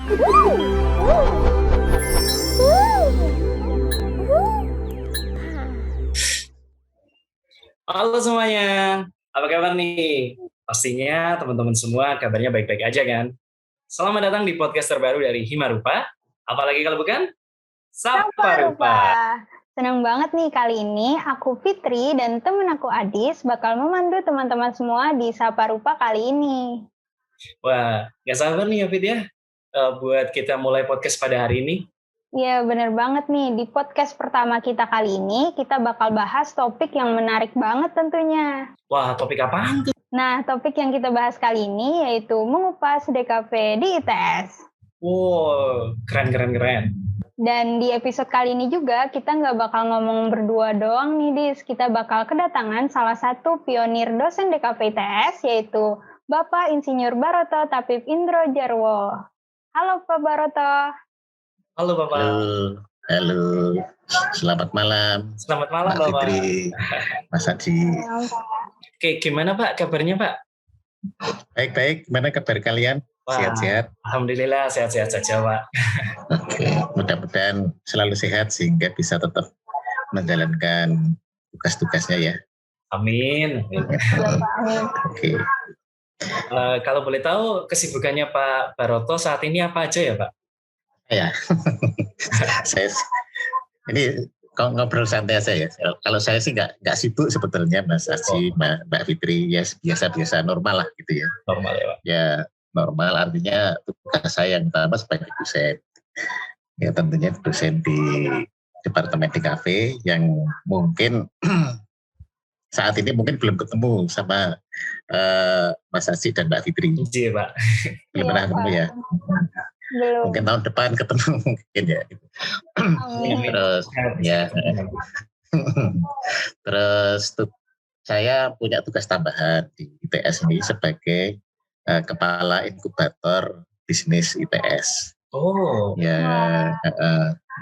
Halo semuanya, apa kabar nih? Pastinya teman-teman semua kabarnya baik-baik aja kan? Selamat datang di podcast terbaru dari Himarupa. Apalagi kalau bukan Sapa Rupa. Saparupa. Senang banget nih kali ini aku Fitri dan temen aku Adis bakal memandu teman-teman semua di Sapa Rupa kali ini. Wah, gak sabar nih ya Fit ya, buat kita mulai podcast pada hari ini. Ya bener banget nih, di podcast pertama kita kali ini kita bakal bahas topik yang menarik banget tentunya. Wah, topik apaan tuh? Nah, topik yang kita bahas kali ini yaitu mengupas DKV di ITS. Wow, keren. Dan di episode kali ini juga kita nggak bakal ngomong berdua doang nih Dis. Kita bakal kedatangan salah satu pionir dosen DKV ITS yaitu Bapak Insinyur Baroto Tapip Indro Jarwo. Halo Pak Baroto. Halo Bapak. Halo. Selamat malam. Selamat malam Mbak Bapak. Fitri, Mas Haji. Oke, gimana Pak kabarnya Pak? Baik-baik, gimana kabar kalian? Wah, Sehat-sehat? Alhamdulillah sehat-sehat saja Pak. Oke, mudah-mudahan selalu sehat sehingga bisa tetap menjalankan tugas-tugasnya ya. Amin. Oke. Kalau boleh tahu kesibukannya Pak Baroto saat ini apa aja ya Pak? Ya, saya ini ngobrol santai aja ya. Kalau saya sih nggak sibuk sebetulnya Mas Haji, Mbak Fitri, ya biasa-biasa normal lah gitu ya. Normal ya Pak? Ya normal, artinya tugas saya yang utama sebagai dosen. Ya tentunya dosen di Departemen DKV yang mungkin saat ini mungkin belum ketemu sama Mas Haji dan Mbak Fitri. Iya Pak. Belum pernah ketemu ya. Belum. Mungkin tahun depan ketemu mungkin ya. Terus ya. Terus saya punya tugas tambahan di ITS ini sebagai kepala inkubator bisnis ITS. Oh. Ya,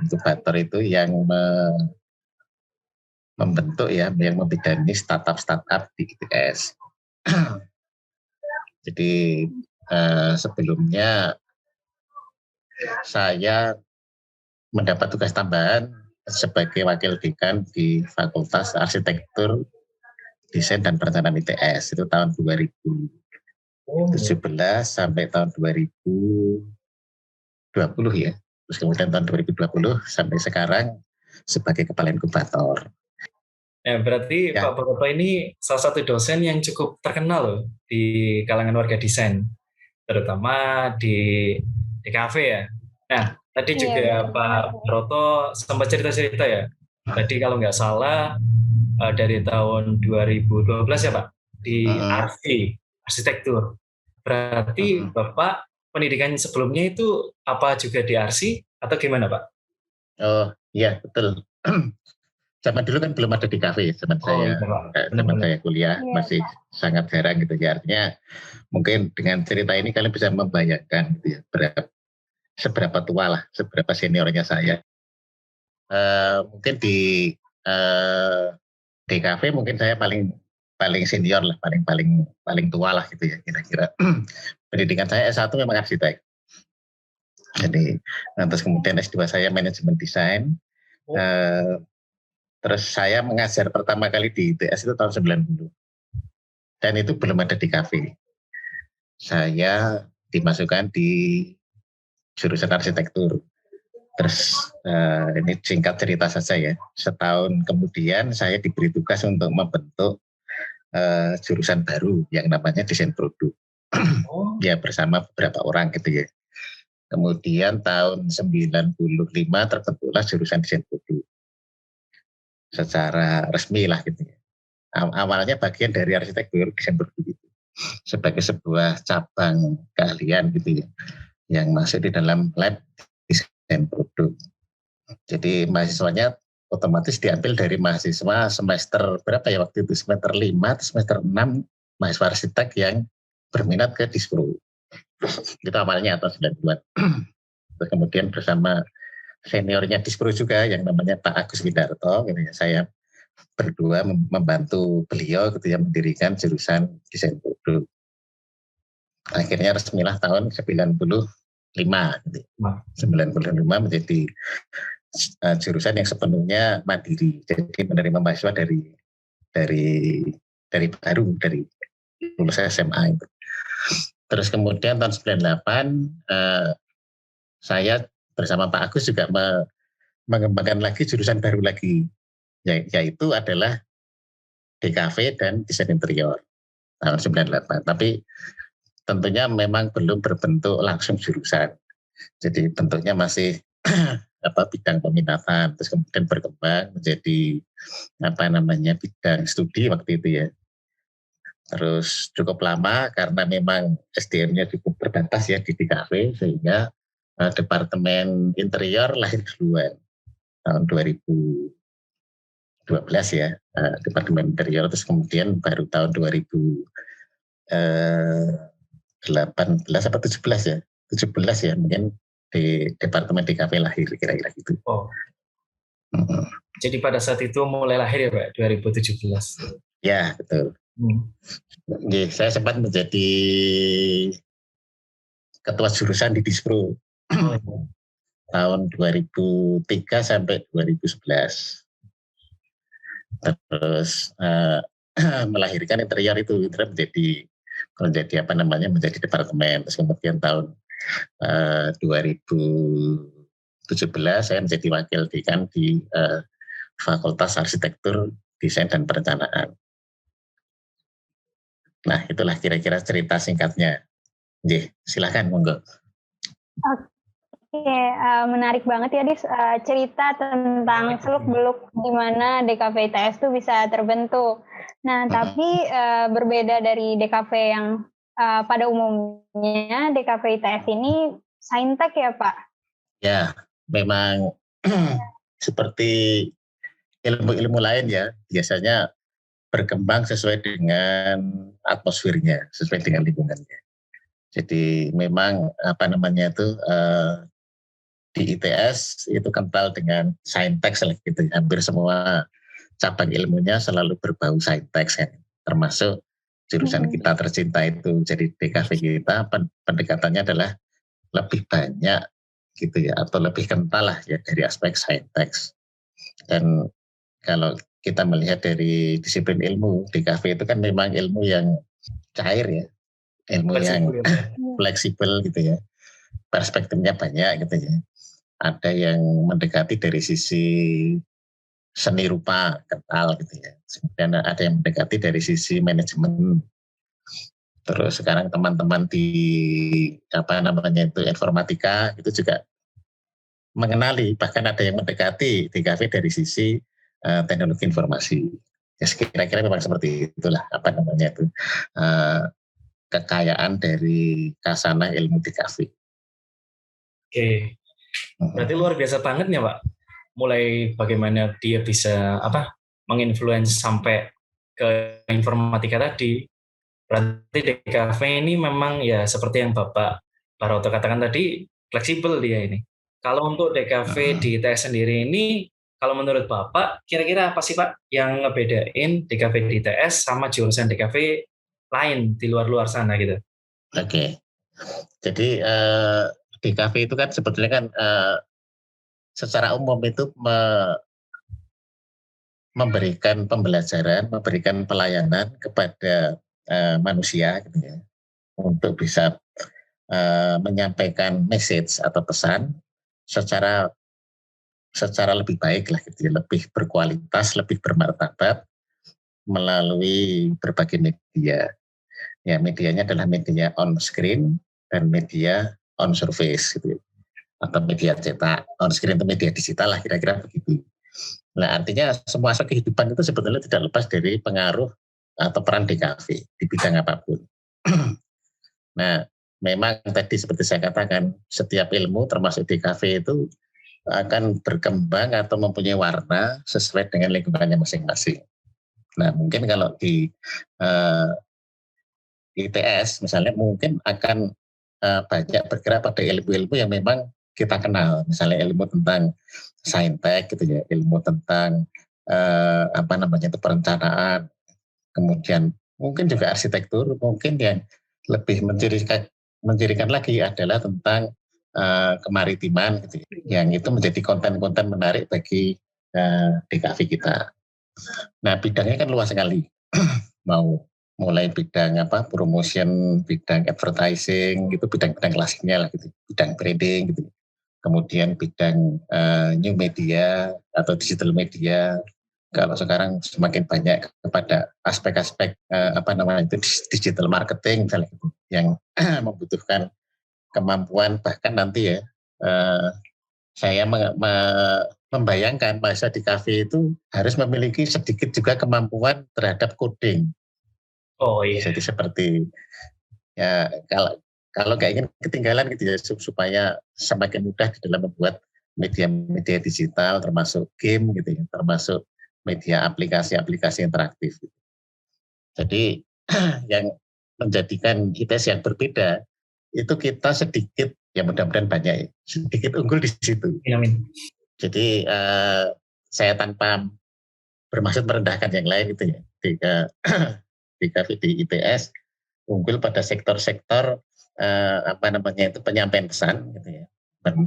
inkubator itu yang membentuk ya, yang membidani startup di ITS. Jadi sebelumnya saya mendapat tugas tambahan sebagai wakil dekan di Fakultas Arsitektur, Desain dan Perencanaan ITS itu tahun 2017 sampai tahun 2020 ya. Terus kemudian tahun 2020 sampai sekarang sebagai kepala inkubator. Ya, berarti ya. Pak Baroto ini salah satu dosen yang cukup terkenal loh di kalangan warga desain, terutama di DKV ya. Nah, tadi juga Pak Baroto sempat cerita-cerita ya. Tadi kalau nggak salah dari tahun 2012 ya Pak, di arsitektur. Berarti Bapak pendidikan sebelumnya itu apa juga di arsi atau gimana Pak? Oh iya betul. Zaman dulu kan belum ada DKV, zaman saya kuliah masih sangat jarang gitu ya. Artinya mungkin dengan cerita ini kalian bisa membayangkan gitu ya, seberapa tua lah, seberapa seniornya saya. Mungkin di DKV mungkin saya paling senior lah, paling tua lah gitu ya kira-kira. Pendidikan saya S1 memang arsitek. Jadi terus kemudian S2 saya manajemen desain. Terus saya mengajar pertama kali di ITS itu tahun 90. Dan itu belum ada DKV. Saya dimasukkan di jurusan arsitektur. Terus ini singkat cerita saja ya. Setahun kemudian saya diberi tugas untuk membentuk jurusan baru yang namanya desain produk. Ya bersama beberapa orang gitu ya. Kemudian tahun 95 terbentuklah jurusan desain produk. Secara resmi lah gitu ya. Awalnya bagian dari arsitektur desain produk itu sebagai sebuah cabang keahlian gitu ya, yang masuk di dalam lab desain produk. Jadi mahasiswanya otomatis diambil dari mahasiswa semester berapa ya waktu itu, semester 5 atau semester 6 mahasiswa arsitek yang berminat ke Dispro. Itu awalnya atau 90-an. Terus kemudian bersama seniornya Dispro juga yang namanya Pak Agus Widarto gitu ya, saya berdua membantu beliau gitu ya mendirikan jurusan desain produk. Akhirnya resmilah tahun 98 gitu. 95 menjadi jurusan yang sepenuhnya mandiri, jadi menerima mahasiswa dari lulus SMA itu. Terus kemudian tahun 98 saya bersama Pak Agus juga mengembangkan lagi jurusan baru lagi, yaitu adalah DKV dan desain interior tahun 98. Tapi tentunya memang belum berbentuk langsung jurusan. Jadi bentuknya masih bidang peminatan, terus kemudian berkembang menjadi bidang studi waktu itu ya. Terus cukup lama karena memang SDM-nya cukup terbatas ya di DKV, sehingga Departemen Interior lahir duluan tahun 2012 ya, Departemen Interior, terus kemudian baru tahun 2018 atau 17 ya, 17 ya mungkin di Departemen DKV lahir, kira-kira gitu. Oh. Jadi pada saat itu mulai lahir ya Pak, 2017? Ya, betul. Jadi, saya sempat menjadi ketua jurusan di Dispro tahun 2003 sampai 2011. Terus melahirkan interior itu menjadi menjadi departemen. Terus kemudian tahun 2017 saya menjadi wakil dekan di Fakultas Arsitektur, Desain dan Perencanaan. Nah, itulah kira-kira cerita singkatnya. Silakan, monggo. Oke, menarik banget ya Dis, cerita tentang seluk-beluk di mana DKV ITS itu bisa terbentuk. Nah, tapi berbeda dari DKV yang pada umumnya, DKV ITS ini saintek ya Pak? Ya, memang seperti ilmu-ilmu lain ya, biasanya berkembang sesuai dengan atmosfernya, sesuai dengan lingkungannya. Jadi memang di ITS itu kental dengan saintek gitu. Hampir semua cabang ilmunya selalu berbau saintek kan. Termasuk jurusan kita tercinta itu. Jadi DKV kita pendekatannya adalah lebih banyak gitu ya, atau lebih kental lah ya dari aspek saintek. Dan kalau kita melihat dari disiplin ilmu, DKV itu kan memang ilmu yang cair ya, ilmu yang fleksibel gitu ya, perspektifnya banyak gitu ya. Ada yang mendekati dari sisi seni rupa, kental gitu ya. Kemudian ada yang mendekati dari sisi manajemen. Terus sekarang teman-teman di informatika itu juga mengenali, bahkan ada yang mendekati DKV dari sisi teknologi informasi. Ya, kira-kira memang seperti itulah kekayaan dari kasanah ilmu DKV. Oke, berarti luar biasa banget ya Pak. Mulai bagaimana dia bisa menginfluence sampai ke informatika tadi. Berarti DKV ini memang ya seperti yang Bapak Baroto katakan tadi, fleksibel dia ini. Kalau untuk DKV di ITS sendiri ini, kalau menurut Bapak, kira-kira apa sih Pak yang ngebedain DKV di ITS sama jurusan DKV lain di luar-luar sana gitu? Oke. Jadi DKV itu kan sebetulnya kan secara umum itu memberikan pembelajaran, memberikan pelayanan kepada manusia gitu ya, untuk bisa menyampaikan message atau pesan secara lebih baik lah gitu ya, lebih berkualitas, lebih bermartabat melalui berbagai media. Ya, medianya adalah media on screen dan media on surface gitu ya. Atau media cetak, on screen itu media digital lah, kira-kira begitu. Nah, artinya semua aspek kehidupan itu sebetulnya tidak lepas dari pengaruh atau peran DKV di bidang apapun. Nah, memang tadi seperti saya katakan, setiap ilmu termasuk DKV itu akan berkembang atau mempunyai warna sesuai dengan lingkungannya masing-masing. Nah, mungkin kalau di ITS misalnya mungkin akan banyak bergerak pada ilmu-ilmu yang memang kita kenal, misalnya ilmu tentang saintek gitu ya, ilmu tentang perencanaan, kemudian mungkin juga arsitektur, mungkin yang lebih mencirikan lagi adalah tentang kemaritiman gitu, yang itu menjadi konten-konten menarik bagi DKV kita. Nah, bidangnya kan luas sekali. Mau mulai bidang promotion, bidang advertising, gitu bidang-bidang klasiknya lah gitu, bidang branding gitu. Kemudian bidang new media atau digital media. Kalau sekarang semakin banyak kepada aspek-aspek digital marketing misalnya gitu, yang membutuhkan kemampuan, bahkan nanti ya saya membayangkan masa di kafe itu harus memiliki sedikit juga kemampuan terhadap coding. Oh iya. Jadi seperti ya kalau nggak ingin ketinggalan gitu ya, supaya semakin mudah di dalam membuat media-media digital, termasuk game gitu ya, termasuk media aplikasi-aplikasi interaktif. Gitu. Jadi yang menjadikan ITS yang berbeda itu kita sedikit, ya mudah-mudahan banyak ya, sedikit unggul di situ. Amin. Jadi saya tanpa bermaksud merendahkan yang lain gitu ya, di ITS unggul pada sektor-sektor penyampaian pesan gitu ya,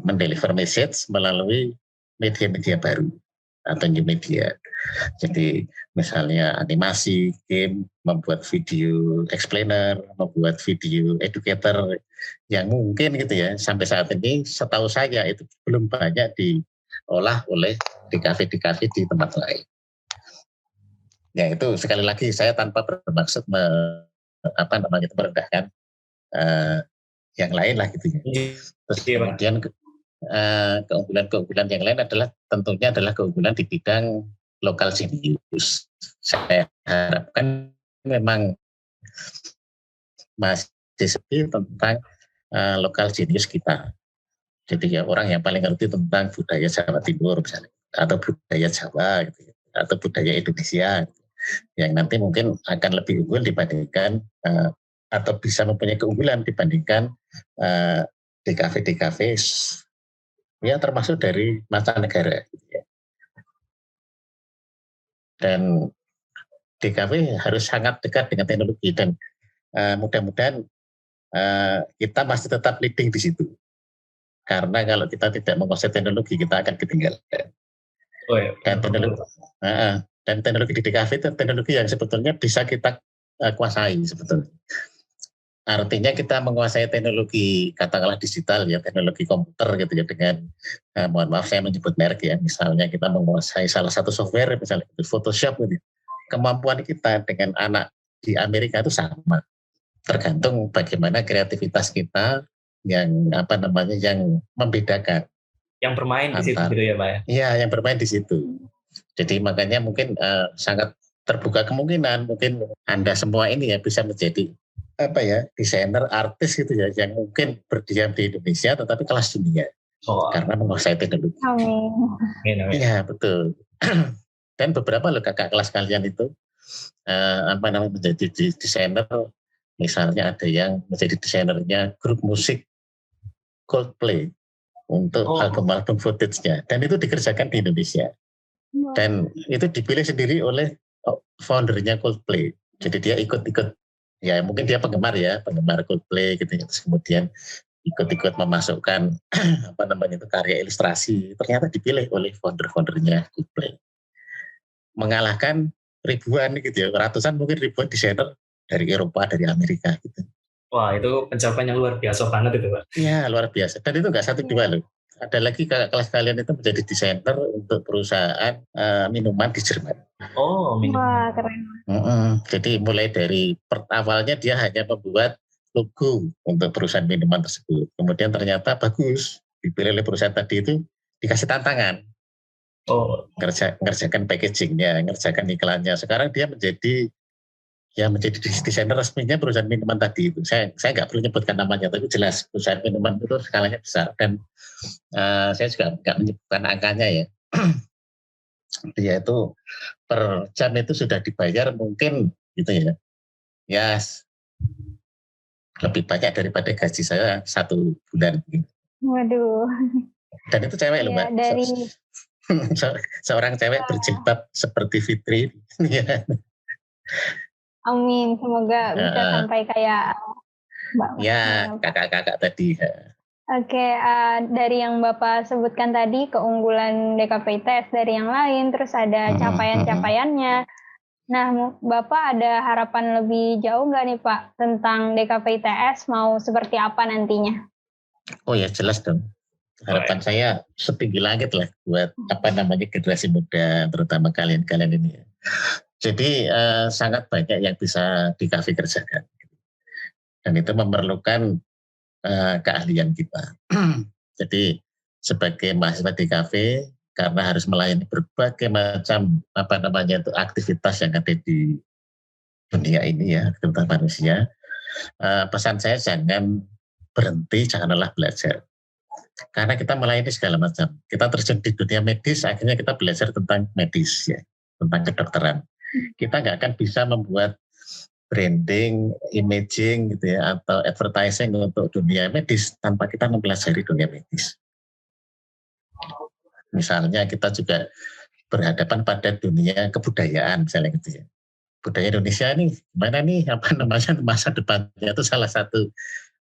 mendeliver message melalui media-media baru atau new media. Jadi misalnya animasi, game, membuat video explainer, membuat video educator yang mungkin gitu ya, sampai saat ini setahu saya itu belum banyak diolah oleh di kafe di tempat lain. Ya itu sekali lagi saya tanpa bermaksud merendahkan yang lain lah gitu ya. Terus kemudian keunggulan-keunggulan yang lain tentunya adalah keunggulan di bidang lokal genius. Saya harapkan memang masih sepi tentang lokal genius kita. Jadi ya orang yang paling ngerti tentang budaya Jawa Timur misalnya, atau budaya Jawa gitu, atau budaya Indonesia gitu, yang nanti mungkin akan lebih unggul dibandingkan atau bisa mempunyai keunggulan dibandingkan DKV ya termasuk dari mancanegara gitu ya. Dan DKV harus sangat dekat dengan teknologi dan mudah-mudahan kita masih tetap leading di situ. Karena kalau kita tidak menguasai teknologi, kita akan ketinggalan. Oh, iya. Dan teknologi di DKV itu teknologi yang sebetulnya bisa kita kuasai sebetulnya. Artinya kita menguasai teknologi katakanlah digital ya, teknologi komputer gitu ya, dengan mohon maaf saya menyebut merek ya, misalnya kita menguasai salah satu software misalnya itu Photoshop gitu. Kemampuan kita dengan anak di Amerika itu sama. Tergantung bagaimana kreativitas kita yang yang membedakan. Yang bermain di situ gitu ya Pak ya? Iya, yang bermain di situ. Jadi makanya mungkin sangat terbuka kemungkinan mungkin Anda semua ini ya bisa menjadi desainer, artis gitu ya, yang mungkin berdiam di Indonesia tetapi kelas dunia. Karena menguasai teknologi. Amin. Iya, betul. Dan beberapa loh kakak kelas kalian itu menjadi desainer. Misalnya ada yang menjadi desainernya grup musik Coldplay untuk album-album footage-nya, dan itu dikerjakan di Indonesia. Dan itu dipilih sendiri oleh foundernya Coldplay. Jadi dia ikut-ikut, ya mungkin dia penggemar Coldplay gitu. Terus kemudian ikut-ikut memasukkan karya ilustrasi. Ternyata dipilih oleh founder-foundernya Coldplay. Mengalahkan ribuan gitu ya, ratusan mungkin ribuan desainer dari Eropa, dari Amerika gitu. Wah, itu pencapaian yang luar biasa banget itu Pak. Iya, luar biasa. Dan itu nggak satu dua loh. Ada lagi kakak kelas kalian itu menjadi desainer untuk perusahaan minuman di Jerman. Oh, minuman. Wah, keren. Jadi mulai dari awalnya dia hanya membuat logo untuk perusahaan minuman tersebut. Kemudian ternyata bagus, dipilih oleh perusahaan tadi itu, dikasih tantangan. Ngerjakan packagingnya, ngerjakan iklannya. Sekarang dia menjadi desainer resminya perusahaan minuman tadi itu. Saya nggak perlu menyebutkan namanya, tapi jelas perusahaan minuman itu skalanya besar. Dan saya juga nggak menyebutkan angkanya ya. Dia itu per jam itu sudah dibayar mungkin gitu ya. Ya lebih banyak daripada gaji saya 1 bulan. Waduh. Dan itu cewek loh Mbak. Dari seorang cewek berjilbab seperti Fitri. Amin, semoga bisa sampai kayak Mbak. Ya, kakak-kakak tadi. Oke, dari yang Bapak sebutkan tadi, keunggulan DKV-ITS dari yang lain, terus ada capaian-capaiannya. Nah, Bapak ada harapan lebih jauh nggak nih Pak tentang DKV-ITS mau seperti apa nantinya? Oh ya, jelas dong. Harapan saya setinggi langit lah buat generasi muda, terutama kalian-kalian ini. Jadi sangat banyak yang bisa DKV kerjakan. Dan itu memerlukan keahlian kita. Jadi sebagai mahasiswa DKV, karena harus melayani berbagai macam aktivitas yang ada di dunia ini ya, aktivitas manusia, pesan saya jangan berhenti, jangan lelah belajar. Karena kita melayani segala macam. Kita terjun di dunia medis, akhirnya kita belajar tentang medis ya, tentang kedokteran. Kita nggak akan bisa membuat branding, imaging gitu ya, atau advertising untuk dunia medis tanpa kita mempelajari dunia medis. Misalnya kita juga berhadapan pada dunia kebudayaan misalnya gitu ya. Budaya Indonesia nih, gimana nih masa depannya, itu salah satu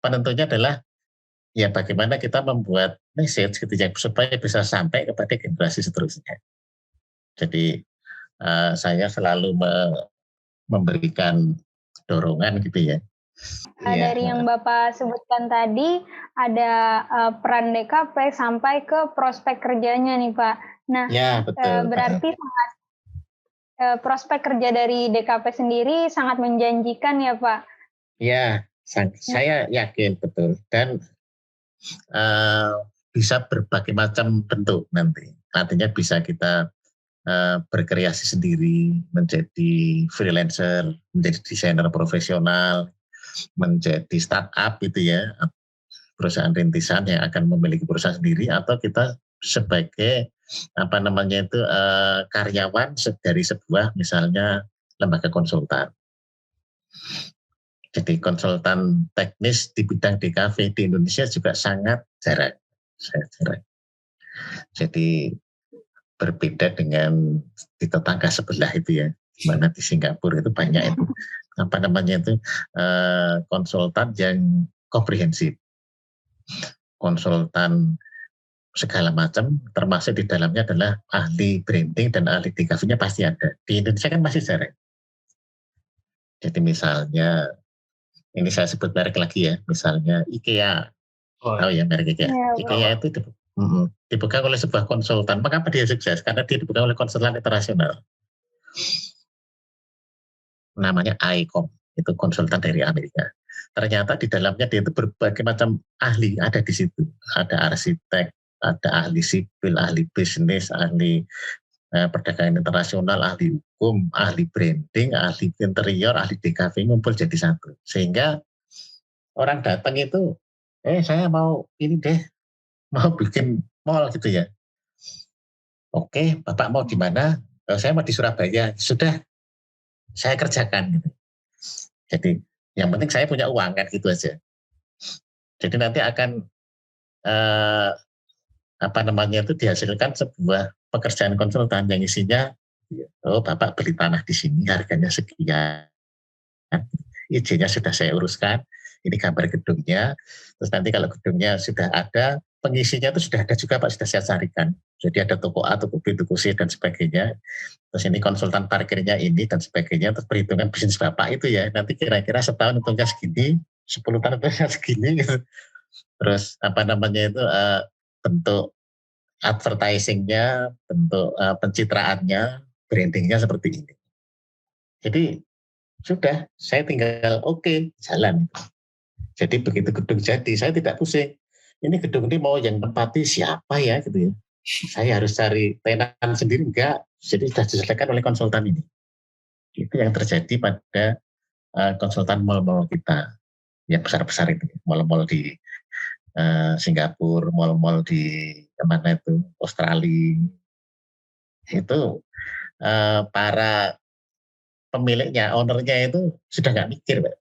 penentunya adalah ya bagaimana kita membuat message gitu ya supaya bisa sampai kepada generasi seterusnya. Jadi saya selalu memberikan dorongan gitu ya. Dari yang Bapak sebutkan tadi, ada peran DKV sampai ke prospek kerjanya nih Pak. Nah, ya, betul. Berarti prospek kerja dari DKV sendiri sangat menjanjikan ya Pak? Ya, saya yakin betul. Dan bisa berbagai macam bentuk nanti. Artinya bisa kita berkreasi sendiri, menjadi freelancer, menjadi desainer profesional, menjadi startup gitu ya, perusahaan rintisan yang akan memiliki perusahaan sendiri, atau kita sebagai karyawan dari sebuah misalnya lembaga konsultan. Jadi konsultan teknis di bidang DKV di Indonesia juga sangat jarang. Jadi berbeda dengan di tetangga sebelah itu ya, mana di Singapura itu banyak itu konsultan yang komprehensif, konsultan segala macam, termasuk di dalamnya adalah ahli branding dan ahli DKV-nya pasti ada. Di Indonesia kan masih jarang. Jadi misalnya, ini saya sebut merek lagi ya, misalnya IKEA, tahu ya merek IKEA. IKEA itu dipegang oleh sebuah konsultan. Mengapa dia sukses? Karena dia dipegang oleh konsultan internasional. Namanya ICOM, itu konsultan dari Amerika. Ternyata di dalamnya dia itu berbagai macam ahli ada di situ. Ada arsitek, ada ahli sipil, ahli bisnis, ahli perdagangan internasional, ahli hukum, ahli branding, ahli interior, ahli DKV ngumpul jadi satu. Sehingga orang datang itu, saya mau ini deh, mau bikin mall gitu ya. Oke, Bapak mau di mana? Saya mau di Surabaya. Sudah, saya kerjakan gitu. Jadi yang penting saya punya uang kan gitu aja. Jadi nanti akan itu dihasilkan sebuah pekerjaan konsultan yang isinya, Bapak beli tanah di sini harganya sekian, izinnya sudah saya uruskan, ini gambar gedungnya, terus nanti kalau gedungnya sudah ada, pengisinya itu sudah ada juga Pak, sudah saya carikan. Jadi ada toko A, toko B, toko C dan sebagainya. Terus ini konsultan parkirnya ini dan sebagainya. Terus perhitungan bisnis Bapak itu ya, nanti kira-kira setahun untungnya segini, 10 tahun untungnya segini gitu. Terus bentuk advertisingnya, bentuk pencitraannya, brandingnya seperti ini. Jadi sudah, saya tinggal jalan. Jadi begitu gedung jadi, saya tidak pusing. Ini gedung ini mau yang tempati siapa ya gitu ya. Saya harus cari tenan sendiri enggak. Jadi sudah diselesaikan oleh konsultan ini. Itu yang terjadi pada konsultan mal-mal kita yang besar-besar itu, mal-mal di Singapura, mal-mal di kemana itu, Australia. Itu para pemiliknya, ownernya itu sudah nggak mikir, Pak.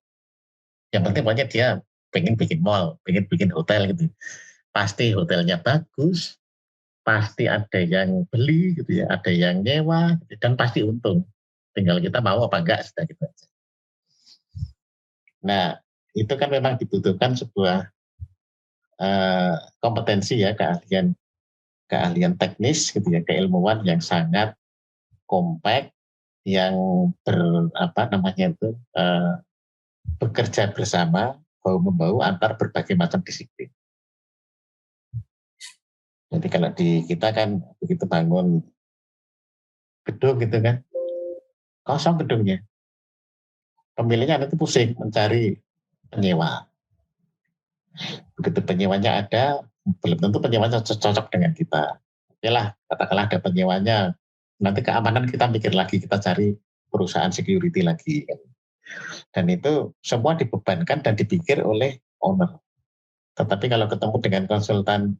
Yang penting pokoknya dia pengen bikin mall, pengen bikin hotel gitu. Pasti hotelnya bagus, pasti ada yang beli gitu ya, ada yang nyewa, dan pasti untung. Tinggal kita mau apa enggak, sudah gitu aja. Nah, itu kan memang dibutuhkan sebuah kompetensi ya, keahlian teknis gitu ya, keilmuan yang sangat kompak, yang bekerja bersama bahu membahu antar berbagai macam disiplin. Jadi kalau di kita kan begitu bangun gedung gitu kan, kosong gedungnya, pemiliknya nanti pusing mencari penyewa. Begitu penyewanya ada, belum tentu penyewanya cocok dengan kita. Oke lah, katakanlah ada penyewanya, nanti keamanan kita mikir lagi, kita cari perusahaan security lagi. Dan itu semua dibebankan dan dipikir oleh owner. Tetapi kalau ketemu dengan konsultan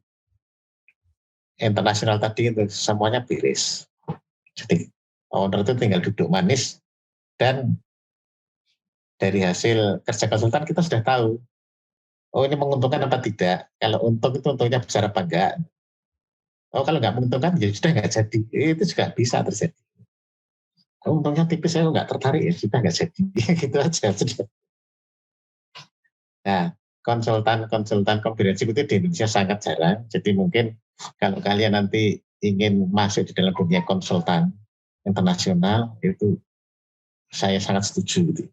internasional tadi itu semuanya beres. Jadi owner itu tinggal duduk manis, dan dari hasil kerja konsultan kita sudah tahu, oh ini menguntungkan apa tidak. Kalau untung itu untungnya besar apa enggak. Oh kalau nggak menguntungkan ya sudah nggak jadi. Itu juga bisa terjadi. Oh, untungnya tipis, saya nggak tertarik ya sudah nggak jadi. Gitu aja. Nah, konsultan komprehensif itu di Indonesia sangat jarang. Jadi mungkin kalau kalian nanti ingin masuk di dalam dunia konsultan internasional, itu saya sangat setuju gitu.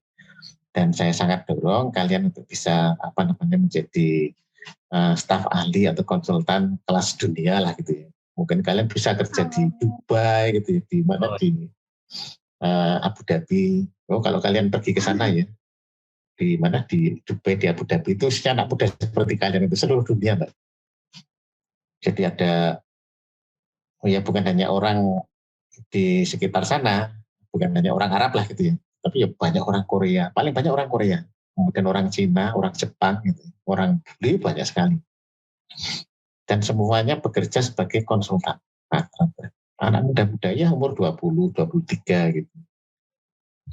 Dan saya sangat dorong kalian untuk bisa menjadi staf ahli atau konsultan kelas dunia lah gitu ya. Mungkin kalian bisa kerja di Dubai gitu ya, di mana di Abu Dhabi. Oh kalau kalian pergi ke sana ya, di mana di Dubai, di Abu Dhabi itu anak muda seperti kalian itu seluruh dunia Mbak. Jadi ada, bukan hanya orang di sekitar sana, bukan hanya orang Arab lah gitu ya, tapi ya banyak orang Korea, paling banyak orang Korea, kemudian orang Cina, orang Jepang gitu, orang Bali banyak sekali. Dan semuanya bekerja sebagai konsultan. Anak muda-muda ya umur 20, 23 gitu.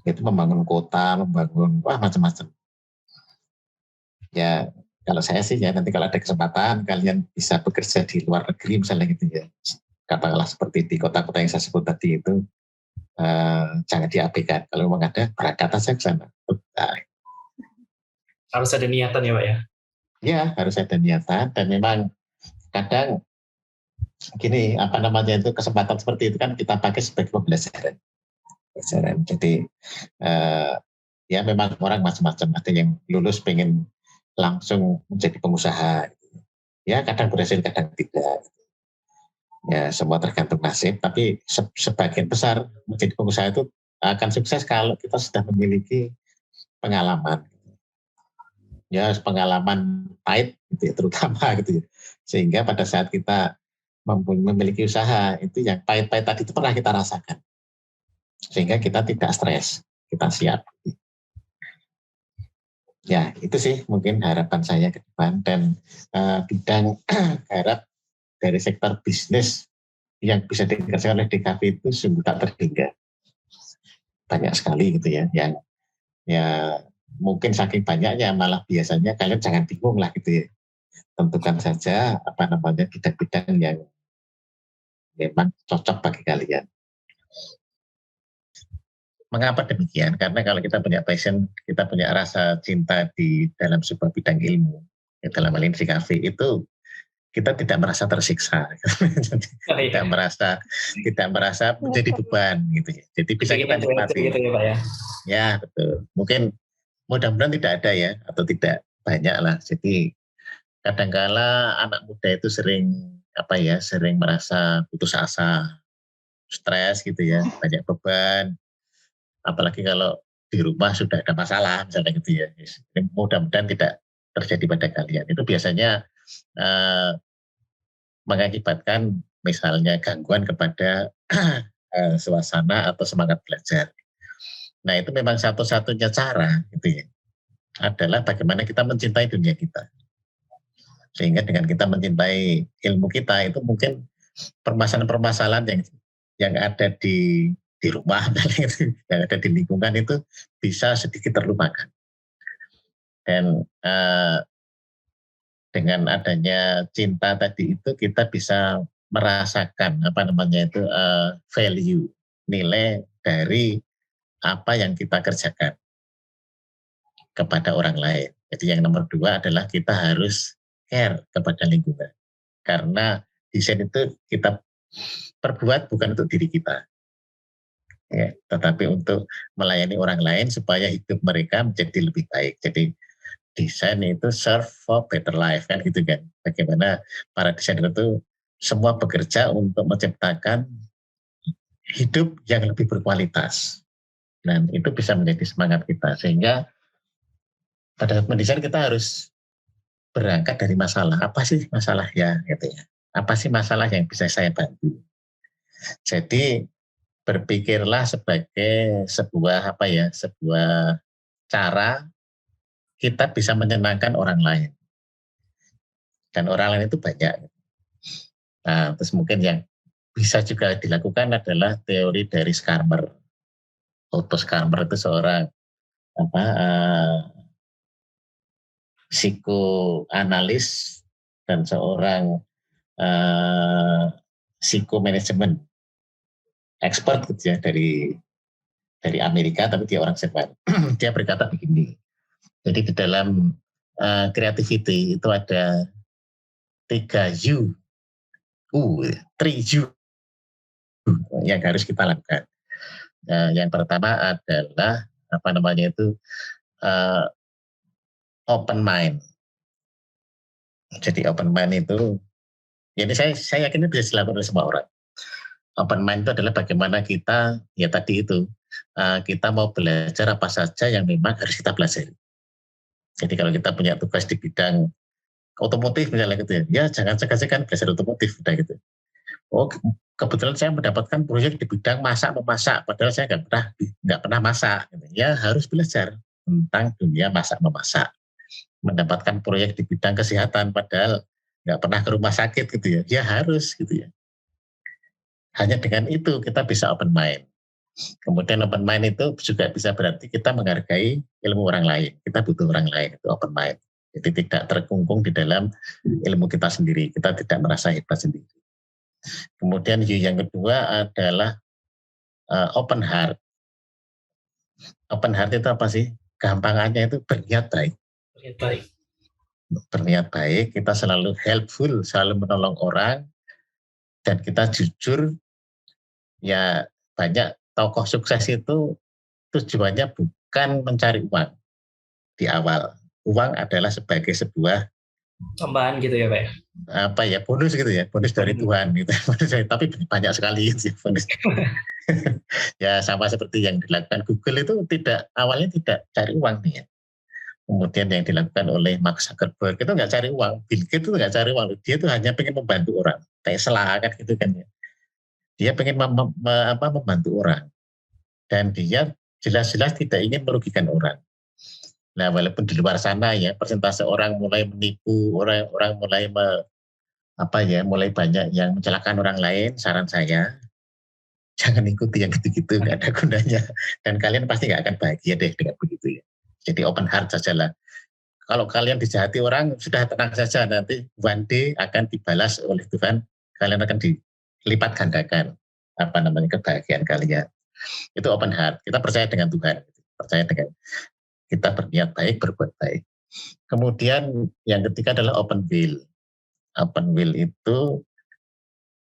Itu membangun kota, membangun macam-macam. Ya kalau saya sih ya nanti kalau ada kesempatan kalian bisa bekerja di luar negeri misalnya gitu ya, katakanlah seperti di kota-kota yang saya sebut tadi itu, jangan diabaikan. Kalau memang ada, berangkat aja ke sana. Harus ada niatan ya Pak ya? Ya harus ada niatan, dan memang kadang gini, itu kesempatan seperti itu kan kita pakai sebagai pembelajaran. Jadi ya memang orang macam-macam, ada yang lulus pengen langsung menjadi pengusaha, ya kadang berhasil kadang tidak, ya semua tergantung nasib. Tapi sebagian besar menjadi pengusaha itu akan sukses kalau kita sudah memiliki pengalaman, ya pengalaman pahit gitu ya, terutama gitu ya, sehingga pada saat kita memiliki usaha itu yang pahit-pahit tadi itu pernah kita rasakan, sehingga kita tidak stres, kita siap. Ya itu sih mungkin harapan saya ke depan, dan bidang garap dari sektor bisnis yang bisa dikerjakan oleh DKV itu sungguh tak terhingga, banyak sekali gitu ya, yang ya mungkin saking banyaknya malah biasanya kalian jangan bingung lah gitu ya, tentukan saja bidang-bidang yang memang cocok bagi kalian. Mengapa demikian? Karena kalau kita punya passion, kita punya rasa cinta di dalam sebuah bidang ilmu, dalam hal ini DKV itu, kita tidak merasa tersiksa, tidak merasa menjadi beban gitu ya. Jadi bisa kita nikmati. Gitu ya Pak ya. Ya betul. Mungkin mudah-mudahan tidak ada ya, atau tidak banyak lah. Jadi kadangkala anak muda itu sering merasa putus asa, stres gitu ya, banyak beban. Apalagi kalau di rumah sudah ada masalah misalnya gitu ya. Mudah-mudahan tidak terjadi pada kalian. Itu biasanya mengakibatkan misalnya gangguan kepada suasana atau semangat belajar. Nah itu memang satu-satunya cara gitu ya, adalah bagaimana kita mencintai dunia kita. Sehingga dengan kita mencintai ilmu kita, itu mungkin permasalahan-permasalahan yang ada di rumah, yang ada di lingkungan itu bisa sedikit terlupakan. Dan dengan adanya cinta tadi itu kita bisa merasakan value, nilai dari apa yang kita kerjakan kepada orang lain. Jadi yang nomor 2 adalah kita harus care kepada lingkungan. Karena desain itu kita perbuat bukan untuk diri kita, ya, tetapi untuk melayani orang lain supaya hidup mereka menjadi lebih baik. Jadi desain itu serve for better life kan gitu kan. Bagaimana para desainer itu semua bekerja untuk menciptakan hidup yang lebih berkualitas. Dan itu bisa menjadi semangat kita. Sehingga pada saat mendesain kita harus berangkat dari masalah. Apa sih masalah ya gitu ya. Apa sih masalah yang bisa saya bantu. Jadi berpikirlah sebagai sebuah cara kita bisa menyenangkan orang lain. Dan orang lain itu banyak. Nah, terus mungkin yang bisa juga dilakukan adalah teori dari Skarmer. Otto Skarmer itu seorang psikoanalis dan seorang psikomanajemen expert gitu ya dari Amerika, tapi dia orang Jerman. Dia berkata begini. Jadi di dalam creativity itu ada 3 U yang harus kita lakukan. Yang pertama adalah open mind. Jadi open mind itu, jadi saya yakin itu bisa dilakukan oleh semua orang. Open mind itu adalah bagaimana kita, ya tadi itu, kita mau belajar apa saja yang memang harus kita pelajari. Jadi kalau kita punya tugas di bidang otomotif misalnya gitu ya jangan segan-segan belajar otomotif udah gitu. Oh kebetulan saya mendapatkan proyek di bidang memasak, padahal saya nggak pernah masak. Gitu. Ya harus belajar tentang dunia masak memasak. Mendapatkan proyek di bidang kesehatan, padahal nggak pernah ke rumah sakit gitu ya. Ya harus gitu ya. Hanya dengan itu kita bisa open mind. Kemudian open mind itu juga bisa berarti kita menghargai ilmu orang lain. Kita butuh orang lain, itu open mind. Jadi tidak terkungkung di dalam ilmu kita sendiri. Kita tidak merasa hebat sendiri. Kemudian yang kedua adalah open heart. Open heart itu apa sih? Gampangannya itu berniat baik. Berniat baik, kita selalu helpful, selalu menolong orang, dan kita jujur. Ya banyak tokoh sukses itu tujuannya bukan mencari uang di awal. Uang adalah sebagai sebuah tambahan gitu ya Pak? Bonus gitu ya, bonus dari Tuhan gitu. Tapi banyak sekali gitu ya bonus. Ya sama seperti yang dilakukan Google itu awalnya tidak cari uang nih ya. Kemudian yang dilakukan oleh Mark Zuckerberg itu nggak cari uang, Bill Gates itu nggak cari uang, dia itu hanya pengen membantu orang. Tesla kan gitu kan ya. Dia pengen membantu orang. Dan dia jelas-jelas tidak ingin merugikan orang. Nah, walaupun di luar sana ya persentase orang mulai menipu, orang mulai mulai banyak yang mencelakakan orang lain, saran saya jangan ikuti yang gitu-gitu, nggak ada gunanya. Dan kalian pasti nggak akan bahagia deh dengan begitu ya. Jadi open heart sajalah. Kalau kalian dijahati orang, sudah tenang saja, nanti one day akan dibalas oleh Tuhan, kalian akan dilipat gandakan kebahagiaan kalian. Itu open heart. Kita percaya dengan Tuhan, percaya dengan kita berniat baik, berbuat baik. Kemudian yang ketiga adalah open will. Open will itu,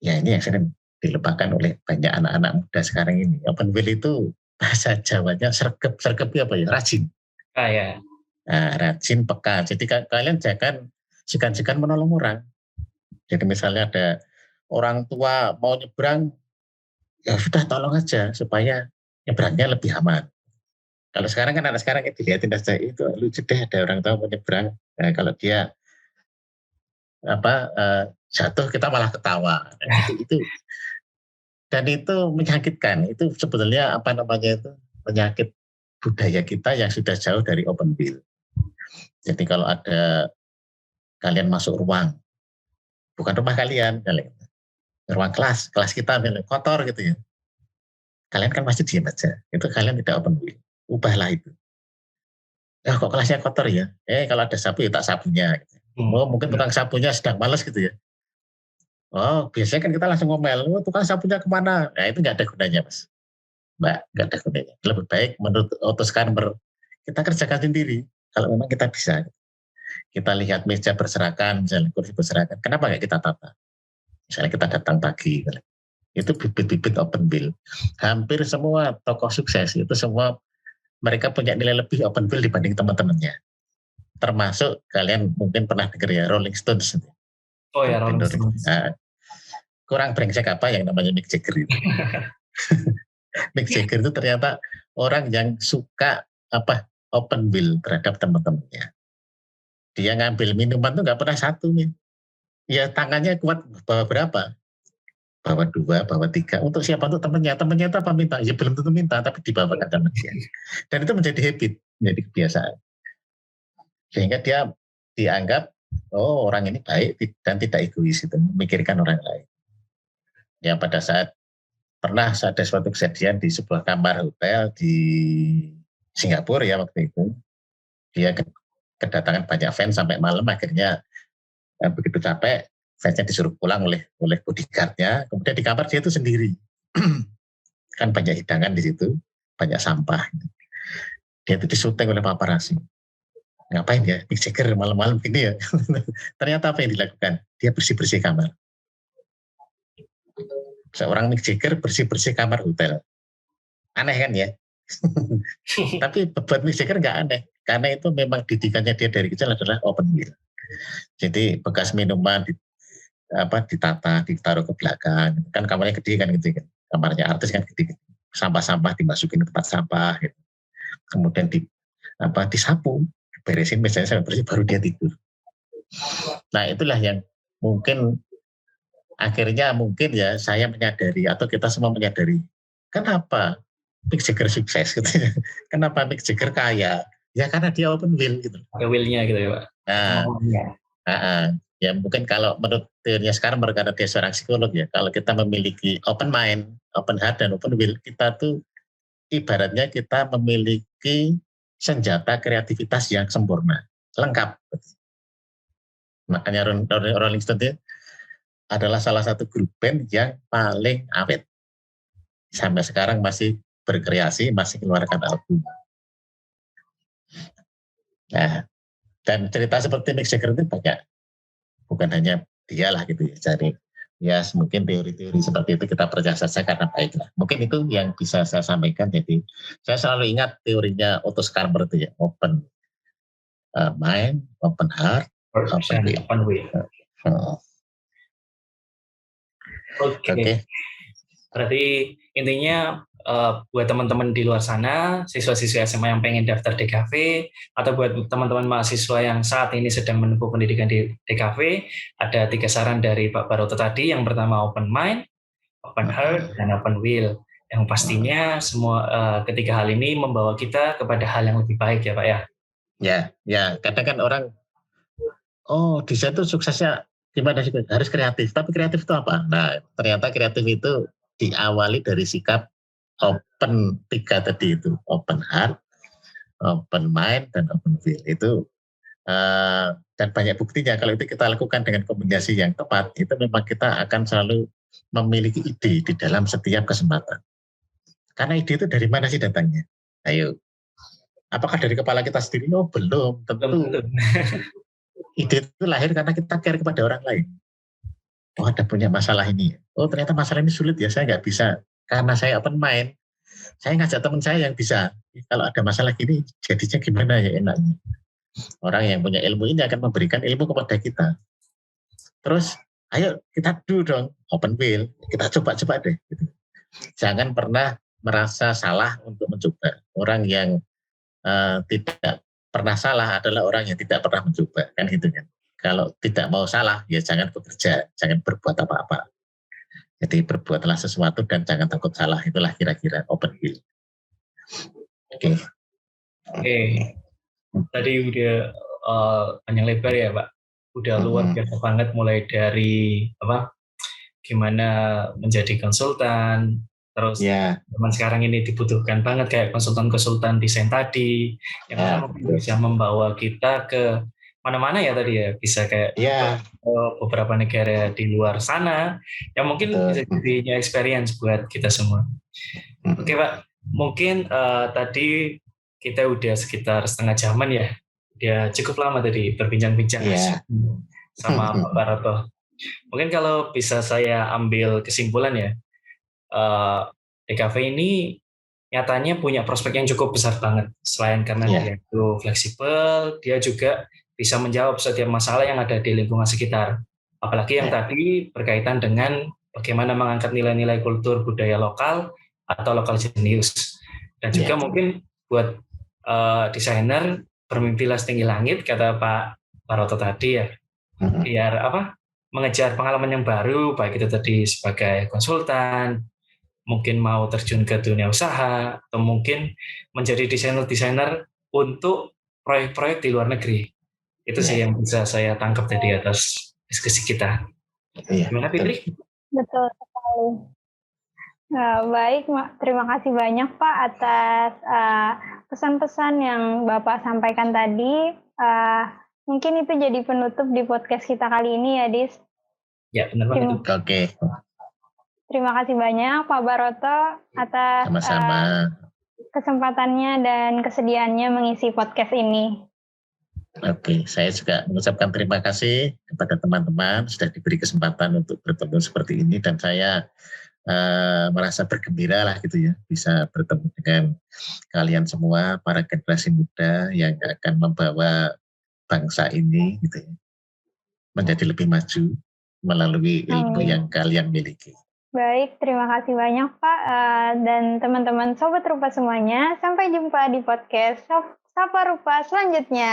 ya ini yang sering dilupakan oleh banyak anak-anak muda sekarang ini. Open will itu bahasa Jawanya sergep apa ya? Rajin. Ya. Nah, rajin, peka. Jadi kalian jangan segan-segan menolong orang. Jadi misalnya ada orang tua mau nyebrang, ya sudah tolong aja supaya nyebrangnya lebih aman. Kalau sekarang kan anak sekarang dilihatin saja itu lucu deh ada orang tua mau nyebrang. Nah, kalau dia jatuh kita malah ketawa. Nah, itu dan itu menyakitkan. Itu sebetulnya penyakit budaya kita yang sudah jauh dari open will. Jadi kalau ada kalian masuk ruang, bukan rumah kalian, ruang kelas kita kotor gitu ya. Kalian kan pasti diam aja. Itu kalian tidak open will. Ubahlah itu. Kok kelasnya kotor ya? Kalau ada sapu ya tak sapunya. Gitu. Mungkin tukang sapunya sedang malas gitu ya. Biasanya kan kita langsung ngomel, tukang sapunya kemana? Nah itu nggak ada gunanya mas. Mbak, nggak ada gunanya. Lebih baik menurut Otto Skarmer, kita kerjakan sendiri. Kalau memang kita bisa. kita lihat meja berserakan, misalnya kursi berserakan, kenapa nggak kita tata? Misalnya kita datang pagi, itu bibit-bibit open bill. Hampir semua tokoh sukses itu semua mereka punya nilai lebih open bill dibanding teman-temannya. Termasuk kalian mungkin pernah dengar ya Rolling Stones. Oh ya, Rolling Stones. Nah, kurang brengsek apa yang namanya Mick Jagger itu. Mick Jagger itu ternyata orang yang suka open bill terhadap teman-temannya. Dia ngambil minuman tuh nggak pernah satu nih. Ya tangannya kuat bawa berapa? Bawa 2, bawa 3. Untuk siapa? Untuk temannya. Temannya itu apa minta? Ya belum tentu minta, tapi dibawakan temannya. Dan itu menjadi habit, menjadi kebiasaan. Sehingga dia dianggap, oh orang ini baik dan tidak egois, itu memikirkan orang lain. Ya pada saat pernah ada suatu kejadian di sebuah kamar hotel di Singapura ya waktu itu, dia kedatangan banyak fans sampai malam, akhirnya begitu capek, fansnya disuruh pulang oleh bodyguardnya, kemudian di kamar dia itu sendiri. Kan banyak hidangan di situ, banyak sampah. Dia itu disyuting oleh paparazzi. Ngapain ya Mick Jagger malam-malam gini ya? Ternyata apa yang dilakukan? Dia bersih-bersih kamar. Seorang Mick Jagger bersih-bersih kamar hotel. Aneh kan ya? Tapi buat Mick Jagger nggak aneh. Karena itu memang didikannya dia dari kecil adalah open bill. Jadi bekas minuman ditata, ditaruh ke belakang. Kan kamarnya gede kan gitu kan. Kamarnya artis kan gede. Sampah-sampah dimasukin ke tempat sampah. Gitu. Kemudian disapu, beresin mejanya sampai bersih, baru dia tidur. Nah itulah yang mungkin akhirnya ya saya menyadari atau kita semua menyadari kenapa Mick Jagger sukses gitu. Kenapa Mick Jagger kaya? Ya karena dia open will gitu. Ada will-nya gitu ya Pak. Ya mungkin kalau menurut teorinya sekarang karena dia seorang psikolog ya, kalau kita memiliki open mind, open heart dan open will, kita tuh ibaratnya kita memiliki senjata kreativitas yang sempurna, lengkap. Makanya Rolling Stones adalah salah satu grup band yang paling awet. Sampai sekarang masih berkreasi, masih mengeluarkan album. Nah, dan cerita seperti Mick Jagger itu banyak. Bukan hanya dialah gitu ya. Jadi ya mungkin teori-teori seperti itu kita percaya saja karena baiklah. Mungkin itu yang bisa saya sampaikan. Jadi saya selalu ingat teorinya Otto Scharmer itu ya, open mind, open heart, open will. Oke. Berarti intinya buat teman-teman di luar sana, siswa-siswa SMA yang pengen daftar DKV, atau buat teman-teman mahasiswa yang saat ini sedang menempuh pendidikan di DKV, ada 3 saran dari Pak Baroto tadi. Yang pertama open mind, open heart, dan open will. Yang pastinya semua ketiga hal ini membawa kita kepada hal yang lebih baik ya Pak ya. Ya, kadang kan orang, desain itu suksesnya gimana sih? Harus kreatif. Tapi kreatif itu apa? Nah, ternyata kreatif itu diawali dari sikap open 3 tadi itu, open heart, open mind, dan open will. Itu dan banyak buktinya kalau itu kita lakukan dengan kombinasi yang tepat, itu memang kita akan selalu memiliki ide di dalam setiap kesempatan. Karena ide itu dari mana sih datangnya? Ayo, apakah dari kepala kita sendiri? Oh belum, tentu. Ide itu lahir karena kita care kepada orang lain. Oh ada punya masalah ini. Oh ternyata masalah ini sulit ya, saya nggak bisa. Karena saya open mind, saya ngajak teman saya yang bisa. Kalau ada masalah gini, jadinya gimana ya enaknya. Orang yang punya ilmu ini akan memberikan ilmu kepada kita. Terus, ayo kita do dong, open will. Kita coba-coba deh. Gitu. Jangan pernah merasa salah untuk mencoba. Orang yang tidak pernah salah adalah orang yang tidak pernah mencoba. Kan gitu kan. Kalau tidak mau salah, ya jangan bekerja, jangan berbuat apa-apa. Jadi berbuatlah sesuatu dan jangan takut salah. Itulah kira-kira open will. Oke. Tadi udah panjang lebar ya Pak. Udah luar biasa banget, mulai dari gimana menjadi konsultan, terus zaman sekarang ini dibutuhkan banget kayak konsultan desain tadi, yang bisa membawa kita ke mana-mana ya tadi ya, bisa kayak beberapa negara di luar sana yang mungkin bisa jadi experience buat kita semua. Oke Pak, mungkin tadi kita udah sekitar setengah jaman ya Ya cukup lama tadi berbincang-bincang sama Pak Baroto. Mungkin kalau bisa saya ambil kesimpulan ya, DKV ini nyatanya punya prospek yang cukup besar banget. Selain karena dia itu fleksibel, dia juga bisa menjawab setiap masalah yang ada di lingkungan sekitar. Apalagi yang tadi berkaitan dengan bagaimana mengangkat nilai-nilai kultur budaya lokal atau lokal jenius. Dan juga mungkin buat desainer bermimpilah setinggi langit, kata Pak Baroto tadi ya, biar mengejar pengalaman yang baru, baik itu tadi sebagai konsultan, mungkin mau terjun ke dunia usaha, atau mungkin menjadi desainer-desainer untuk proyek-proyek di luar negeri. Itu sih yang bisa saya tangkap tadi atas diskusi kita. Gimana Fitri? Betul sekali. Baik, terima kasih banyak Pak atas pesan-pesan yang Bapak sampaikan tadi. Mungkin itu jadi penutup di podcast kita kali ini ya, Dis. Ya, benar banget. Oke. Terima kasih banyak Pak Baroto atas kesempatannya dan kesediaannya mengisi podcast ini. Oke, saya juga mengucapkan terima kasih kepada teman-teman sudah diberi kesempatan untuk bertemu seperti ini, dan saya merasa bergembira lah gitu ya, bisa bertemu dengan kalian semua, para generasi muda yang akan membawa bangsa ini gitu ya, menjadi lebih maju melalui ilmu yang kalian miliki. Baik, terima kasih banyak Pak dan teman-teman Sobat Rupa semuanya. Sampai jumpa di podcast Sapa Rupa selanjutnya.